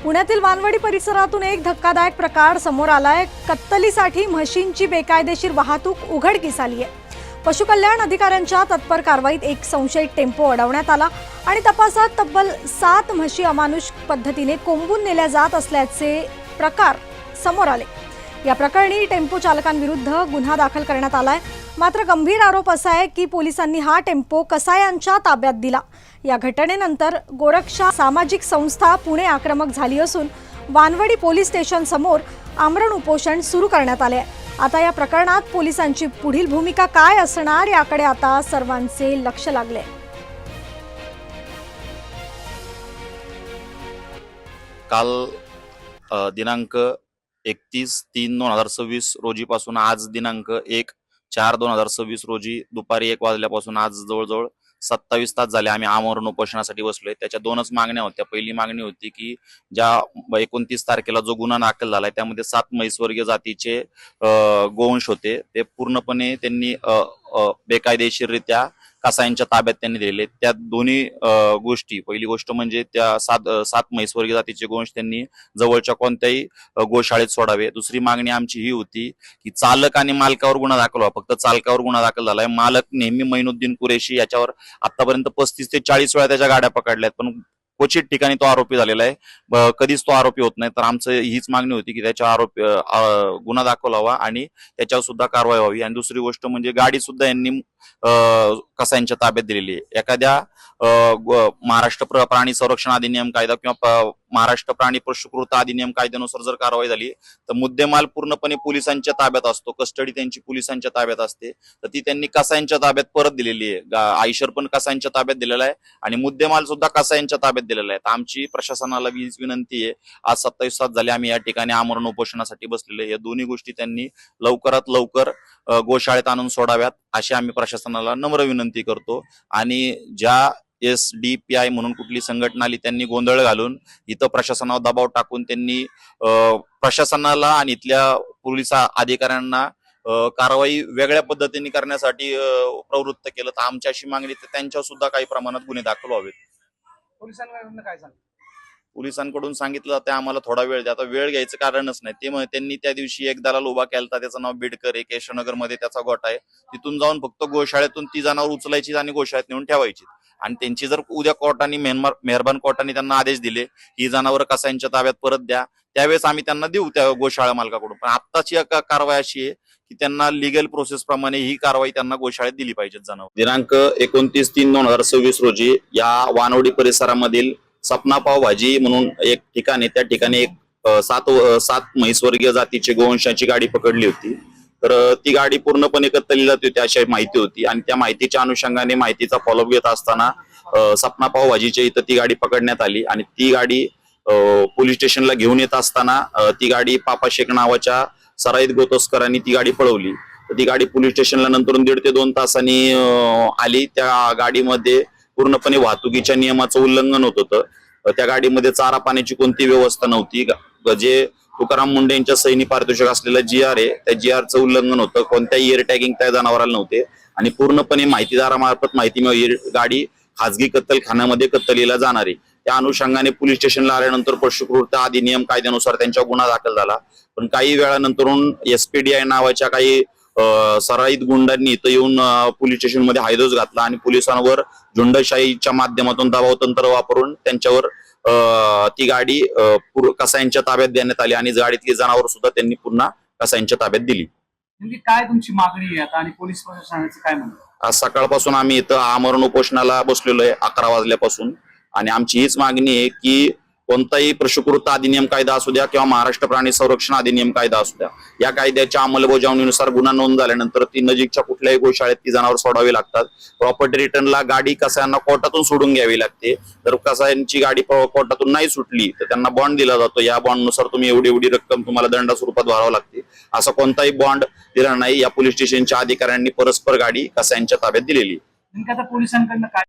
पुण्यातील वानवडी परिसरातून एक धक्कादायक प्रकार समोर आलाय। कत्तलीसाठी म्हशींची बेकायदेशीर वाहतूक उघडकीस आली आहे। पशुकल्याण अधिकाऱ्यांच्या तत्पर कारवाईत एक संशयित टेम्पो अडवण्यात आला आणि तपासात तब्बल 7 म्हशी अमानुष पद्धतीने कोंबून नेल्या जात असल्याचे प्रकार समोर आले। या प्रकरणी टेम्पो चालकांविरुद्ध गुन्हा दाखल करण्यात आलाय। मात्र गंभीर आरोप असा आहे की पोलिसांनी हा टेम्पो कसायांच्या ताब्यात दिला। या घटनेनंतर गोरक्षा सामाजिक संस्था पुणे आक्रमक झाली असून वानवडी पोलीस स्टेशन समोर आमरण उपोषण सुरू करण्यात आले आहे। आता या प्रकरणात पोलिसांची पुढील भूमिका काय असणार याकडे आता सर्वांचे लक्ष लागले। काल दिनांक 31/3/2026 रोजीपासून आज दिनांक 1/4/2026 रोजी दुपारी 1 वाजल्यापासून आज जवळजवळ 27 तास झाले आम्ही आमरण उपोषणासाठी बसलोय। त्याच्या दोनच मागण्या होत्या। पहिली मागणी होती की ज्या 29 तारखेला जो गुन्हा दाखल झालाय त्यामध्ये 7 म्हैसवर्गीय जातीचे गोवंश होते, ते पूर्णपणे त्यांनी बेकायदेशीररित्या कसायांच्या ताब्यात त्यांनी दिलेले। त्या दोन्ही गोष्टी, पहिली गोष्ट म्हणजे त्या 7 म्हैसवर्गीय जातीचे गोवंश त्यांनी जवळच्या कोणत्याही गोशाळेत सोडावे। दुसरी मागणी आमची ही होती की चालक आणि मालकावर गुन्हा दाखल व्हावा। फक्त चालकावर गुन्हा दाखल झालाय। मालक नेहमी मैनुद्दीन कुरेशी याच्यावर आतापर्यंत 35 ते 40 वेळा त्याच्या गाड्या पकडल्यात, पण क्वचित ठिकाणी तो आरोपी झालेला आहे। कधीच तो आरोपी होत नाही। तर आमचं हीच मागणी होती की त्याच्या गुन्हा दाखल व्हावा आणि त्याच्यावर सुद्धा कारवाई व्हावी। आणि दुसरी गोष्ट म्हणजे गाडी सुद्धा यांनी कसायांच्या ताब्यात दिलेली आहे। एखाद्या महाराष्ट्र प्राणी संरक्षण अधिनियम कायदा किंवा महाराष्ट्र प्राणी पशुकृत अधिनियम कायद्यानुसार जर कारवाई झाली तर मुद्देमाल पूर्णपणे पोलिसांच्या ताब्यात असतो। कस्टडी त्यांची पोलिसांच्या ताब्यात असते, तर ती त्यांनी कसायांच्या ताब्यात परत दिलेली आहे। आयशर पण कसायांच्या ताब्यात दिलेला आहे आणि मुद्देमाल सुद्धा कसायांच्या ताब्यात दिलेला आहे। तर आमची प्रशासनाला वीज विनंती आहे, आज 27 तास झाले आम्ही या ठिकाणी आमरण उपोषणासाठी बसलेले। या दोन्ही गोष्टी त्यांनी लवकरात लवकर गोशाळेत आणून सोडाव्यात अशी आम्ही प्रशासनाला नम्र विनंती करतो। आणि ज्या SDPI म्हणून कुठली संघटना आली त्यांनी गोंधळ घालून इथं प्रशासनावर दबाव टाकून त्यांनी प्रशासनाला आणि इथल्या पोलीस अधिकाऱ्यांना कारवाई वेगळ्या पद्धतीने करण्यासाठी प्रवृत्त केलं। तर आमची अशी मागणी तर त्यांच्यावर सुद्धा काही प्रमाणात गुन्हे दाखल व्हावेत। पोलिसांकडून सांगितलं जाते आम्हाला थोडा वेळ द्या। आता वेळ घ्यायचं कारणच नाही। ते त्यांनी त्या दिवशी एक दलाल उभा केला, त्याचं नाव बिडकर आहे, केशवनगर मध्ये त्याचा गोठा आहे। तिथून जाऊन फक्त गोशाळेतून ती जनावर उचलायची आणि गोशाळेत नेऊन ठेवायची। आणि त्यांची जर उद्या कोर्टाने मेहरबान कोर्टाने त्यांना आदेश दिले ही जनावर कसायांच्या ताब्यात परत द्या, त्यावेळेस आम्ही त्यांना देऊ त्या गोशाळा मालकाकडून। पण आत्ताची कारवाई अशी आहे की त्यांना लिगल प्रोसेस प्रमाणे ही कारवाई त्यांना गोशाळेत दिली पाहिजे जनावर। दिनांक 29/3/2026 रोजी या वानवडी परिसरामधील सपना पाव भाजी म्हणून एक ठिकाण आहे, त्या ठिकाणी एक 7 म्हैसवर्गीय जातीची गोवंशाची गाडी पकडली होती। तर ती गाडी पूर्णपणे कत्तलीला होती अशी माहिती होती आणि त्या माहितीच्या अनुषंगाने माहितीचा फॉलोअप घेत असताना सपना पाव भाजीच्या इथं ती गाडी पकडण्यात आली आणि ती गाडी पोलीस स्टेशनला घेऊन येत असताना ती गाडी पापा शेख नावाच्या सराईत गोतस्करांनी ती गाडी पळवली। तर ती गाडी पोलीस स्टेशनला नंतर 1.5 ते 2 तासांनी आली। त्या गाडीमध्ये पूर्णपणे वाहतुकीच्या नियमाचं उल्लंघन होत होतं। त्या गाडीमध्ये चारा पाण्याची कोणती व्यवस्था नव्हती। जे तुकाराम मुंडे यांच्या सैनिक पारितोषिक असलेलं GR आहे, त्या GRचं उल्लंघन होतं। कोणत्याही एअर टॅगिंग त्या जनावराला नव्हते आणि पूर्णपणे माहितीदारामार्फत माहिती मिळाली गाडी खासगी कत्तलखान्यामध्ये कत्तलीला जाणार आहे। त्या अनुषंगाने पोलीस स्टेशनला आल्यानंतर पशुकृत अधिनियम कायद्यानुसार त्यांच्या गुन्हा दाखल झाला। पण काही वेळानंतरून SPDI नावाच्या काही सराईत गुंडांनी इथं येऊन पोलीस स्टेशन मध्ये हायदोस घातला आणि पोलिसांवर झुंडशाहीच्या माध्यमातून दबाव तंत्र वापरून त्यांच्यावर ती गाडी कसायांच्या ताब्यात देण्यात आली आणि गाडीतली जनावर सुद्धा त्यांनी पुन्हा कसायांच्या ताब्यात दिली। काय तुमची मागणी आहे आता आणि पोलीस प्रशासनाचं काय म्हणणं? आज सकाळपासून आम्ही इथं आमरण उपोषणाला बसलेलो आहे 11 वाजल्यापासून आणि आमची हीच मागणी आहे की कोणताही पशुकृत अधिनियम कायदा असू द्या किंवा महाराष्ट्र प्राणी संरक्षण अधिनियम कायदा असू द्या, या कायद्याच्या अंमलबजावणीनुसार गुन्हा नोंद झाल्यानंतर ती नजीकच्या कुठल्याही गोशाळेत ती जनावर सोडावी लागतात। प्रॉपर्टी रिटर्नला गाडी कसायांना कोर्टातून सोडून घ्यावी लागते। जर कसायांची गाडी कोर्टातून नाही सुटली तर त्यांना बॉन्ड दिला जातो। या बॉन्डनुसार तुम्ही एवढी रक्कम तुम्हाला दंड स्वरूपात भरावं लागते। असा कोणताही बॉन्ड दिला नाही। या पोलीस स्टेशनच्या अधिकाऱ्यांनी परस्पर गाडी कसायांच्या ताब्यात दिलेली। पोलिसांकडनं काय